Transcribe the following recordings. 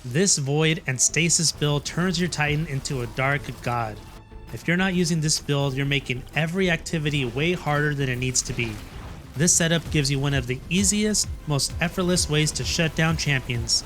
This Void and Stasis build turns your Titan into a dark god. If you're not using this build, you're making every activity way harder than it needs to be. This setup gives you one of the easiest, most effortless ways to shut down champions.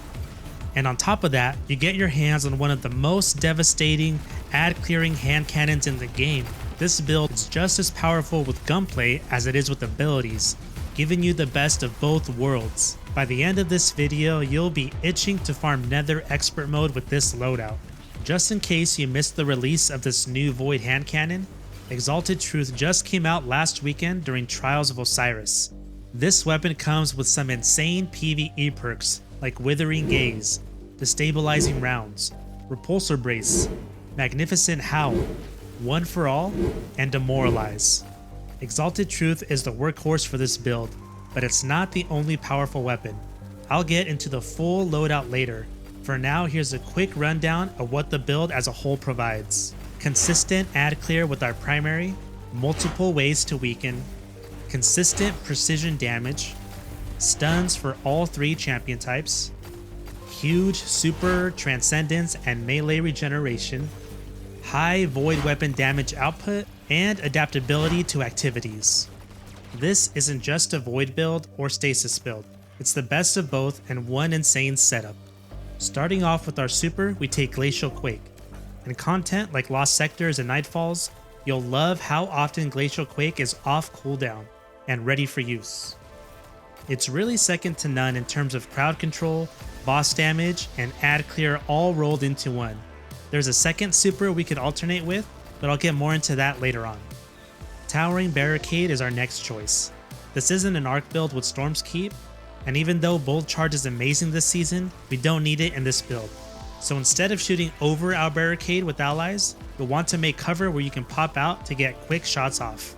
And on top of that, you get your hands on one of the most devastating, ad-clearing hand cannons in the game. This build is just as powerful with gunplay as it is with abilities, giving you the best of both worlds. By the end of this video, you'll be itching to farm Nether Expert Mode with this loadout. Just in case you missed the release of this new Void hand cannon, Exalted Truth just came out last weekend during Trials of Osiris. This weapon comes with some insane PvE perks like Withering Gaze, Destabilizing Rounds, Repulsor Brace, Magnificent Howl, One for All, and Demoralize. Exalted Truth is the workhorse for this build, but it's not the only powerful weapon. I'll get into the full loadout later. For now, here's a quick rundown of what the build as a whole provides. Consistent ad clear with our primary, multiple ways to weaken, consistent precision damage, stuns for all 3 champion types, huge super, transcendence, and melee regeneration, high void weapon damage output, and adaptability to activities. This isn't just a void build or stasis build, it's the best of both and one insane setup. Starting off with our super, we take Glacial Quake. In content like Lost Sectors and Nightfalls, you'll love how often Glacial Quake is off cooldown and ready for use. It's really second to none in terms of crowd control, boss damage, and ad clear all rolled into one. There's a second super we could alternate with, but I'll get more into that later on. Towering Barricade is our next choice. This isn't an arc build with Storm's Keep, and even though Bold Charge is amazing this season, we don't need it in this build. So instead of shooting over our barricade with allies, you'll want to make cover where you can pop out to get quick shots off.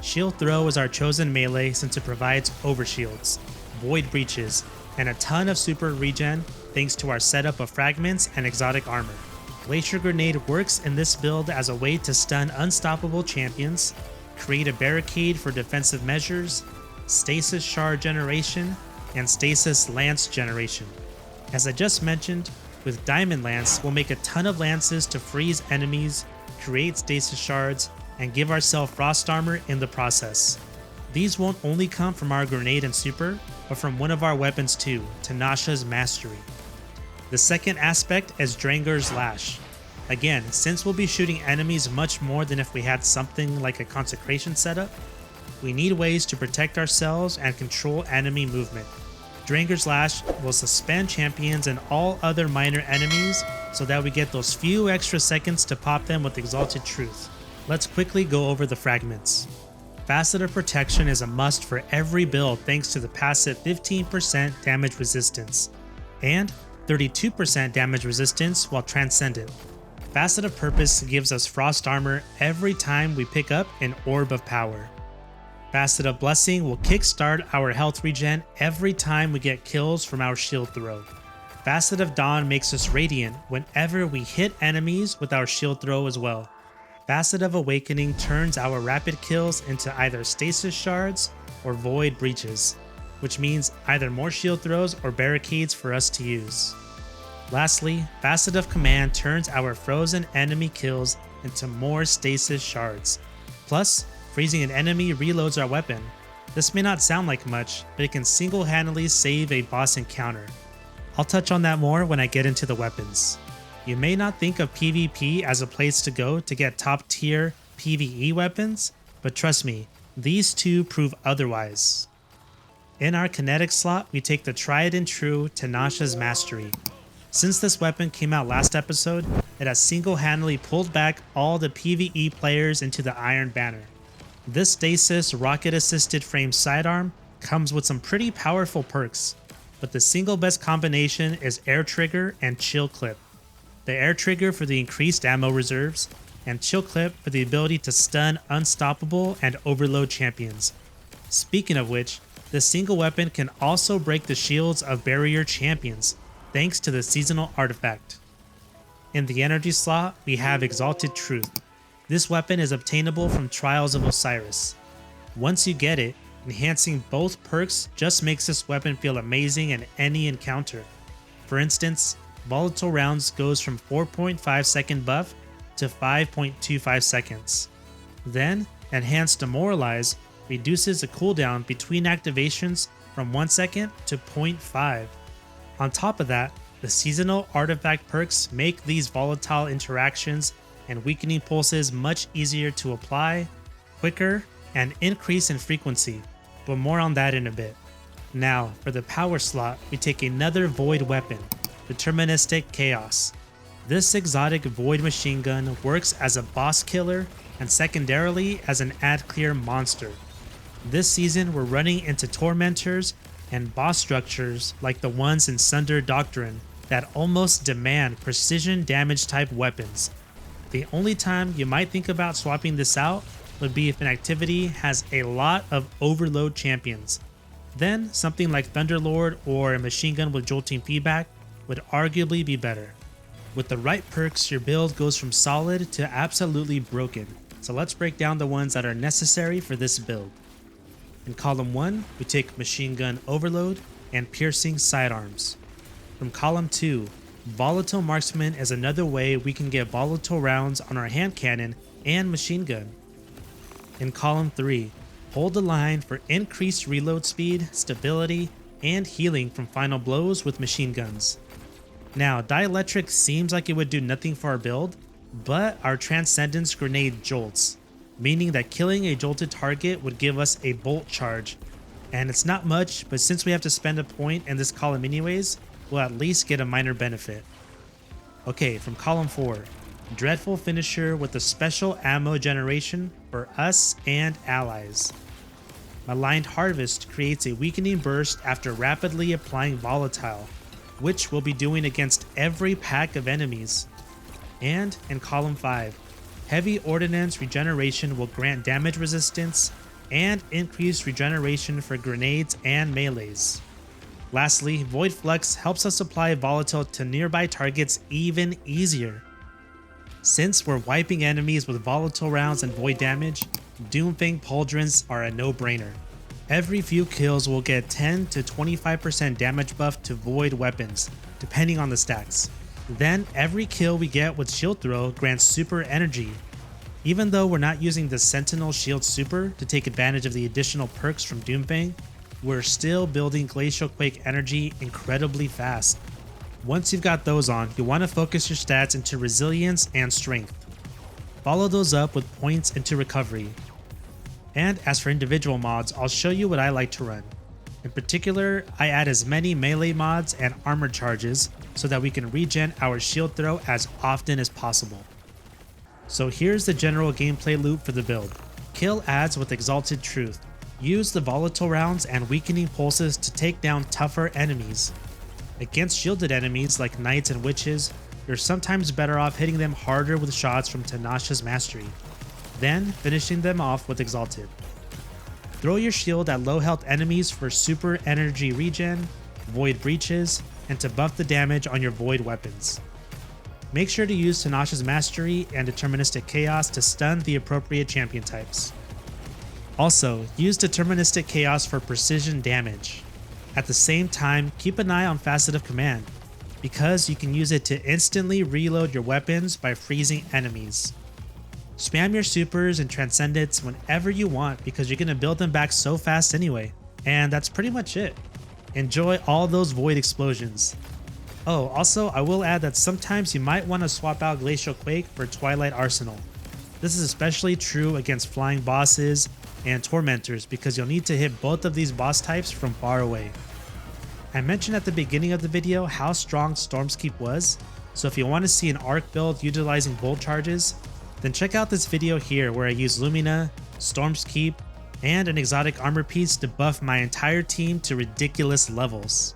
Shield Throw is our chosen melee since it provides overshields, void breaches, and a ton of super regen thanks to our setup of fragments and exotic armor. Glacier Grenade works in this build as a way to stun unstoppable champions, create a barricade for defensive measures, stasis shard generation, and stasis lance generation. As I just mentioned, with Diamond Lance, we'll make a ton of lances to freeze enemies, create stasis shards, and give ourselves frost armor in the process. These won't only come from our grenade and super, but from one of our weapons too, Tanasha's Mastery. The second aspect is Drangar's Lash. Again, since we'll be shooting enemies much more than if we had something like a consecration setup, we need ways to protect ourselves and control enemy movement. Drangar's Lash will suspend champions and all other minor enemies so that we get those few extra seconds to pop them with Exalted Truth. Let's quickly go over the fragments. Facet of Protection is a must for every build thanks to the passive 15% damage resistance and 32% damage resistance while transcendent. Facet of Purpose gives us frost armor every time we pick up an Orb of Power. Facet of Blessing will kickstart our health regen every time we get kills from our shield throw. Facet of Dawn makes us radiant whenever we hit enemies with our shield throw as well. Facet of Awakening turns our rapid kills into either stasis shards or void breaches, which means either more shield throws or barricades for us to use. Lastly, Facet of Command turns our frozen enemy kills into more stasis shards. Plus, freezing an enemy reloads our weapon. This may not sound like much, but it can single-handedly save a boss encounter. I'll touch on that more when I get into the weapons. You may not think of PvP as a place to go to get top-tier PvE weapons, but trust me, these two prove otherwise. In our kinetic slot, we take the tried and true Tanasha's Mastery. Since this weapon came out last episode, it has single-handedly pulled back all the PvE players into the Iron Banner. This stasis rocket-assisted frame sidearm comes with some pretty powerful perks, but the single best combination is Air Trigger and Chill Clip. The Air Trigger for the increased ammo reserves, and Chill Clip for the ability to stun unstoppable and overload champions. Speaking of which, this single weapon can also break the shields of barrier champions, thanks to the seasonal artifact. In the energy slot, we have Exalted Truth. This weapon is obtainable from Trials of Osiris. Once you get it, enhancing both perks just makes this weapon feel amazing in any encounter. For instance, volatile rounds goes from 4.5 second buff to 5.25 seconds. Then, enhanced demoralize reduces the cooldown between activations from 1 second to 0.5. On top of that, the seasonal artifact perks make these volatile interactions and weakening pulses much easier to apply, quicker, and increase in frequency, but more on that in a bit. Now, for the power slot, we take another void weapon, Deterministic Chaos. This exotic void machine gun works as a boss killer and secondarily as an ad clear monster. This season we're running into tormentors and boss structures like the ones in Sunder Doctrine that almost demand precision damage type weapons. The only time you might think about swapping this out would be if an activity has a lot of overload champions. Then something like Thunderlord or a machine gun with jolting feedback would arguably be better. With the right perks, your build goes from solid to absolutely broken. So let's break down the ones that are necessary for this build. In column 1, we take Machine Gun Overload and Piercing Sidearms. From column 2, Volatile Marksman is another way we can get volatile rounds on our hand cannon and machine gun. In column 3, hold the line for increased reload speed, stability, and healing from final blows with machine guns. Now, Dielectric seems like it would do nothing for our build, but our Transcendence Grenade jolts, meaning that killing a jolted target would give us a bolt charge. And it's not much, but since we have to spend a point in this column anyways, we'll at least get a minor benefit. Okay, from column 4, Dreadful Finisher with a special ammo generation for us and allies. Maligned Harvest creates a weakening burst after rapidly applying Volatile, which we'll be doing against every pack of enemies. And in column 5, Heavy Ordnance Regeneration will grant damage resistance and increased regeneration for grenades and melees. Lastly, Void Flux helps us apply Volatile to nearby targets even easier. Since we're wiping enemies with volatile rounds and void damage, Doomfang Pauldrons are a no-brainer. Every few kills will get 10 to 25% damage buff to void weapons, depending on the stacks. Then every kill we get with Shield Throw grants super energy. Even though we're not using the Sentinel Shield Super to take advantage of the additional perks from Doomfang, we're still building Glacial Quake energy incredibly fast. Once you've got those on, you want to focus your stats into resilience and strength. Follow those up with points into recovery. And as for individual mods, I'll show you what I like to run. In particular, I add as many melee mods and armor charges so that we can regen our shield throw as often as possible. So here's the general gameplay loop for the build. Kill ads with Exalted Truth. Use the volatile rounds and weakening pulses to take down tougher enemies. Against shielded enemies like knights and witches, you're sometimes better off hitting them harder with shots from Tanasha's Mastery, then finishing them off with Exalted. Throw your shield at low health enemies for super energy regen, void breaches, and to buff the damage on your void weapons. Make sure to use Tanasha's Mastery and Deterministic Chaos to stun the appropriate champion types. Also, use Deterministic Chaos for precision damage. At the same time, keep an eye on Facet of Command, because you can use it to instantly reload your weapons by freezing enemies. Spam your supers and transcendents whenever you want because you're going to build them back so fast anyway. And that's pretty much it. Enjoy all those void explosions. Oh, also I will add that sometimes you might want to swap out Glacial Quake for Twilight Arsenal. This is especially true against flying bosses and tormentors because you'll need to hit both of these boss types from far away. I mentioned at the beginning of the video how strong Storm's Keep was, so if you want to see an arc build utilizing bolt charges, then check out this video here where I use Lumina, Storm's Keep, and an exotic armor piece to buff my entire team to ridiculous levels.